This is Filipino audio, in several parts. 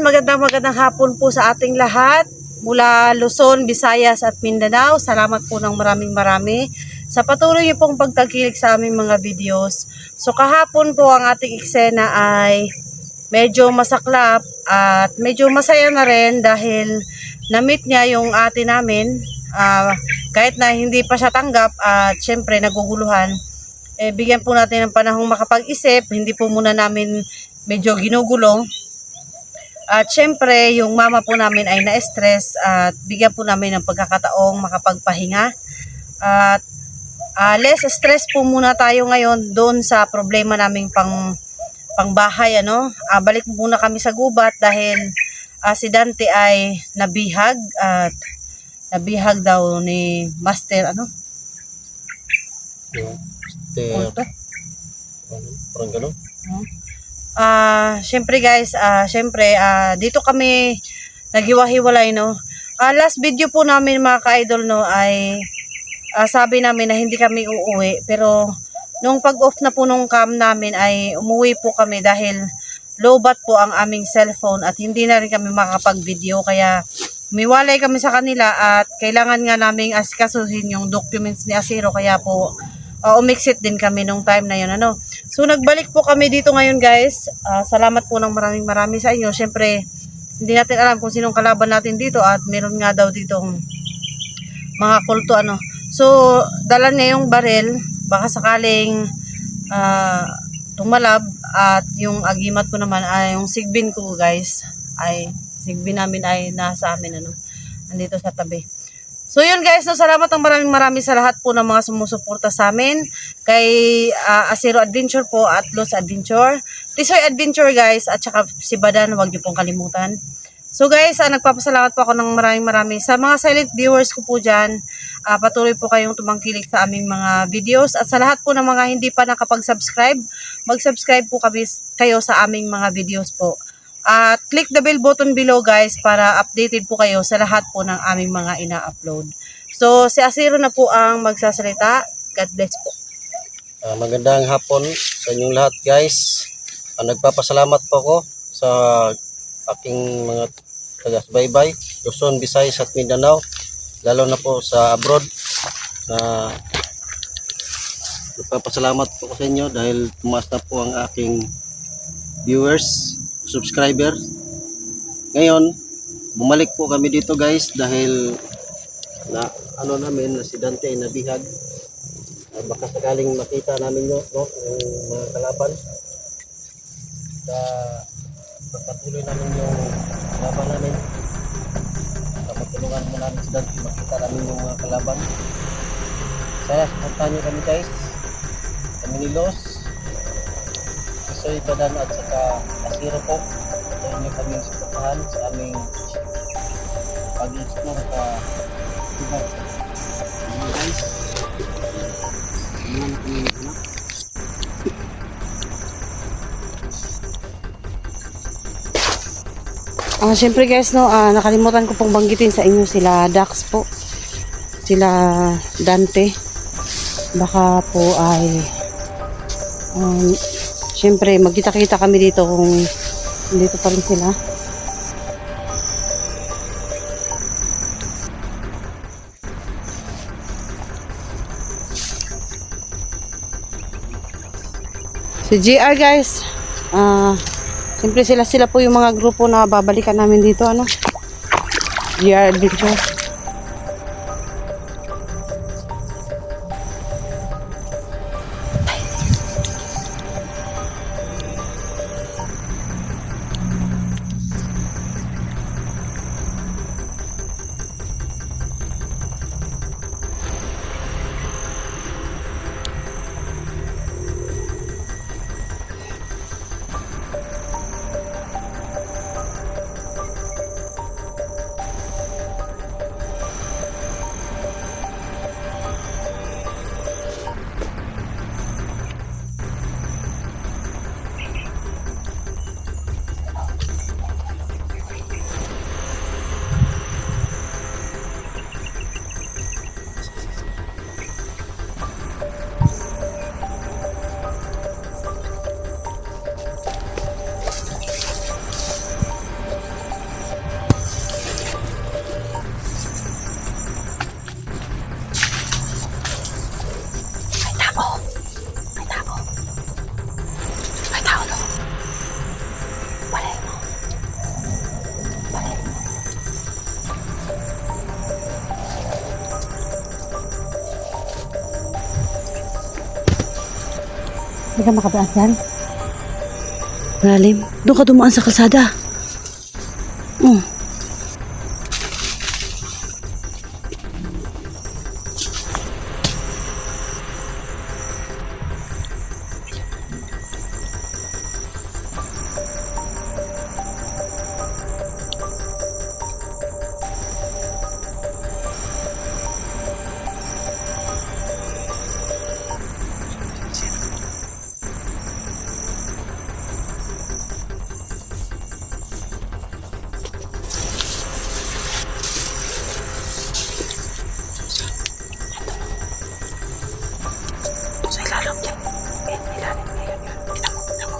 magandang hapon po sa ating lahat mula Luzon, Visayas at Mindanao. Salamat po ng marami sa patuloy niyo pong pagtangkilik sa aming mga videos. So kahapon po ang ating eksena ay medyo masaklap at medyo masaya na rin dahil na-meet niya yung ate namin. Kahit na hindi pa siya tanggap at syempre naguguluhan, bigyan po natin ng panahong makapag-isip, hindi po muna namin medyo ginugulo. At syempre, yung mama po namin ay na-stress at bigyan po namin ng pagkakataong makapagpahinga. At less stress po muna tayo ngayon doon sa problema naming pangbahay. Balik muna kami sa gubat dahil si Dante ay nabihag at nabihag daw ni Master Master parang gano'n. Syempre guys, dito kami naghiwa-hiwalay, no. Last video po namin mga ka-idol, no, ay sabi namin na hindi kami uuwi, pero nung pag-off na po nung cam namin ay umuwi po kami dahil lowbat po ang aming cellphone at hindi na rin kami makakapag-video, kaya umiwalay kami sa kanila at kailangan nga naming asikasuhin yung documents ni Asiro, kaya po umixit din kami nung time na yun. So nagbalik po kami dito ngayon guys. Salamat po ng marami sa inyo. Syempre hindi natin alam kung sinong kalaban natin dito at meron nga daw ditong mga kulto. So dala niya yung baril, baka sakaling tumalab. At yung agimat ko naman ay yung sigbin ko guys, ay sigbin namin ay nasa amin, nandito sa tabi. So yun guys, salamat ng marami sa lahat po ng mga sumusuporta sa amin. Kay Asiro Adventure po at Los Adventure, Tisoy Adventure guys, at saka si Badan, huwag niyo pong kalimutan. So guys, nagpapasalamat po ako ng marami sa mga silent viewers ko po dyan. Patuloy po kayong tumangkilik sa aming mga videos. At sa lahat po ng mga hindi pa nakapag-subscribe, mag-subscribe po kayo sa aming mga videos po. At click the bell button below guys para updated po kayo sa lahat po ng aming mga ina-upload. So si Asiro na po ang magsasalita. God bless po. Magandang hapon sa inyong lahat guys. Nagpapasalamat po ako sa aking mga taga-subaybay, Luzon, Visayas at Mindanao, lalo na po sa abroad. Nagpapasalamat po ako sa inyo dahil tumaas na po ang aking viewers, subscriber. Ngayon bumalik po kami dito guys dahil na namin na si Dante ay nabihag. Baka sakaling makita namin yung mga kalaban sa pagpatuloy namin yung kalaban namin. Matulungan mo namin si Dante makita namin yung mga kalaban. Saya supportahan nyo kami guys, kami ni Los, Tisoy, Badan at saka Asiro po. Ito nyo kami supportahan sa aming pag-explore sa gubat. Guys, ano kami anak. Siyempre guys, nakalimutan ko pong banggitin sa inyo sila Dax po, sila Dante. Baka po ay siyempre magkita-kita kami dito kung dito pa rin sila. Si GR guys, siyempre sila po yung mga grupo na babalikan namin dito, GR Adventure. Hindi ka makadaan dyan. Malalim. Doon ka dumaan sa kalsada. Oh. Sa ilalim dyan. Ilalim. Kita mo.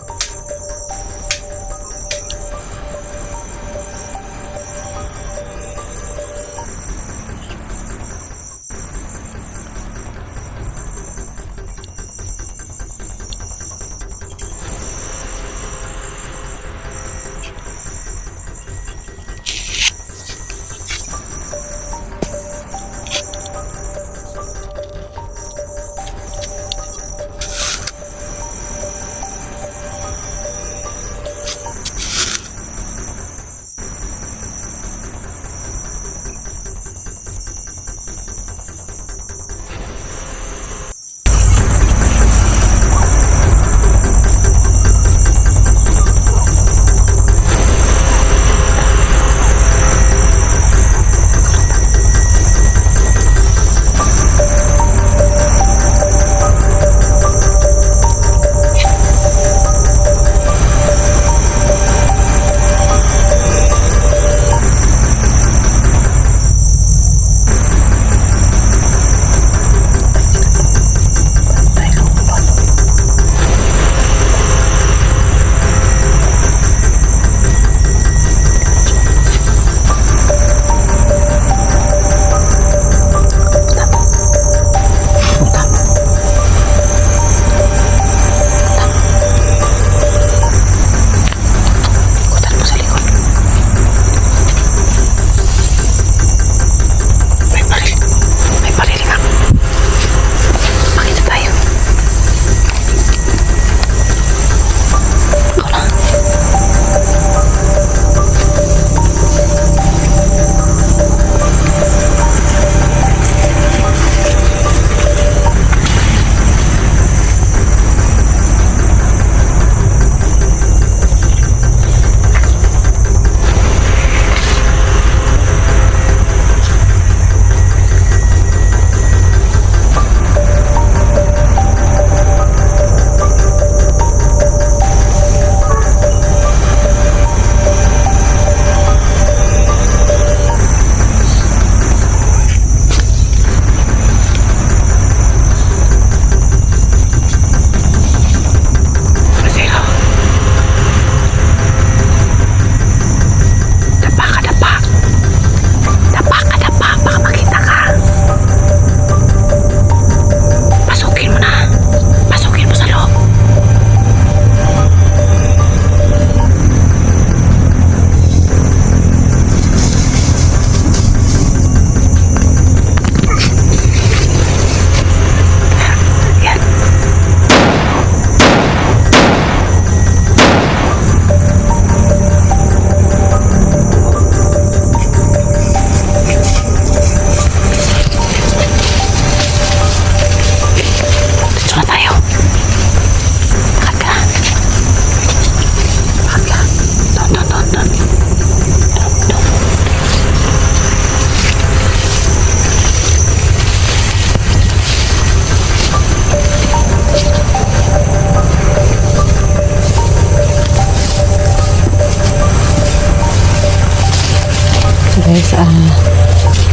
guys,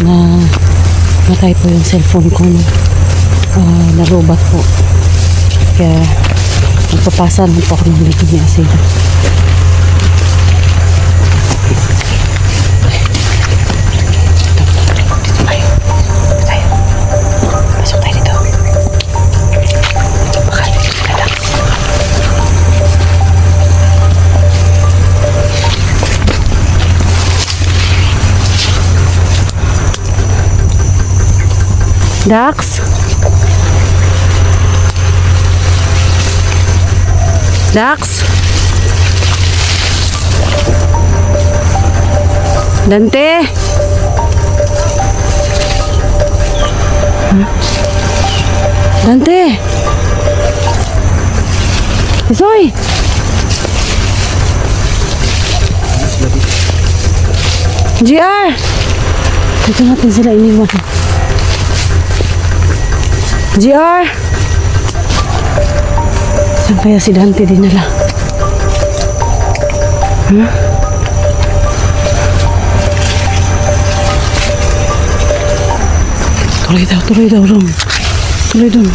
namatay po yung cellphone ko, no? Nalubat po, kaya nagpapasa lang po ako ng liquid ni Asira. Dax? Dax? Dante? Dante? Isoy! GR! Dito natin sila iniwan. GR! Saan kaya si Dante dinala? Huh? Tuloy daw, Rom. Tuloy dun. Oh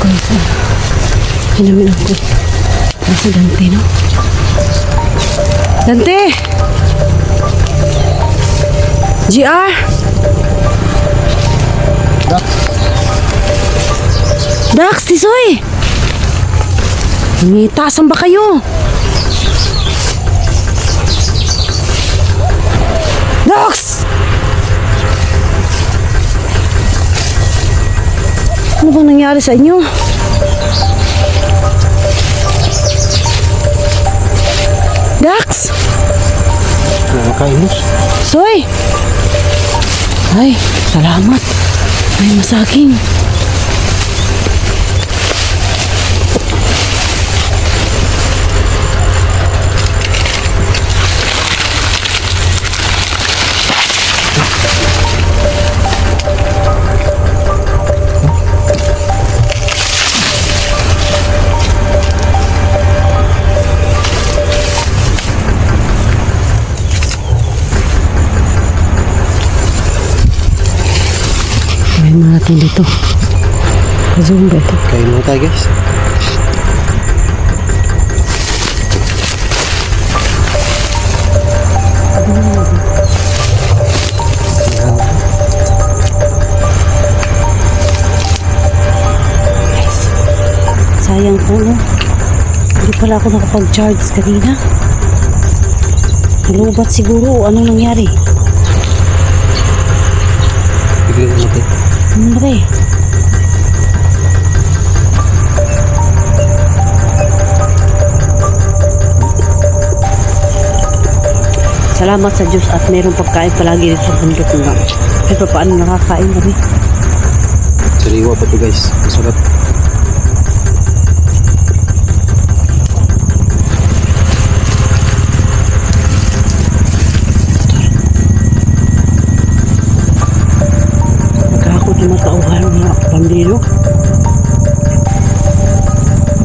guys, hinamin ako. Si Dante, no? Dante! GR! Dax, Tisoy! Ngitasan ba kayo? Dax! Ano bang nangyari sa inyo? Dax! Nakakainos. Soy! Ay, salamat. May masaging. May mga natin dito. Zoom ba ito? Kain mo tayo guys. Sayang po, no? Hindi pala ako nakapag-charge kanina. Lubat siguro. Anong nangyari? Biglang natin. Ano ba eh? Salamat sa Diyos at mayroong pagkain palagi dito sa bundok nga. Pero paano nakakain kami? Sariwa pa to guys. Masarap. Magkakot yung matauhan mga pambilo.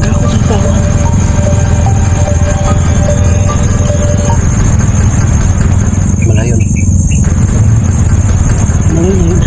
Magkakot sa tauhan. Malayo na. Malayo na yun.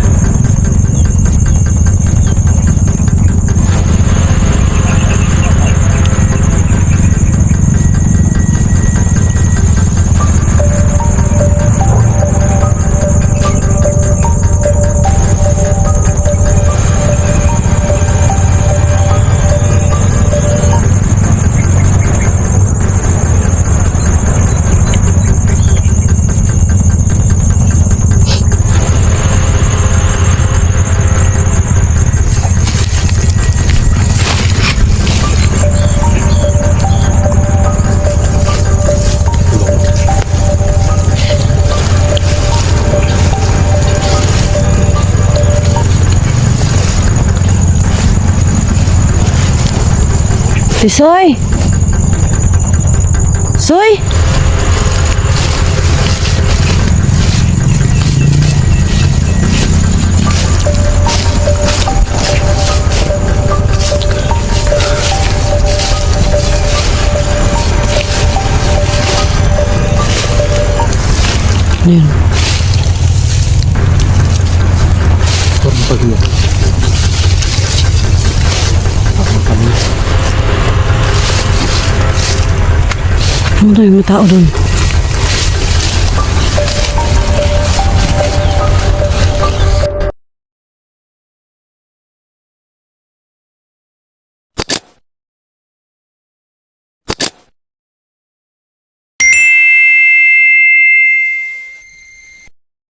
Si Soy! Soy! Ano yun? Sorry pag yun. Ano tayo mga tao doon?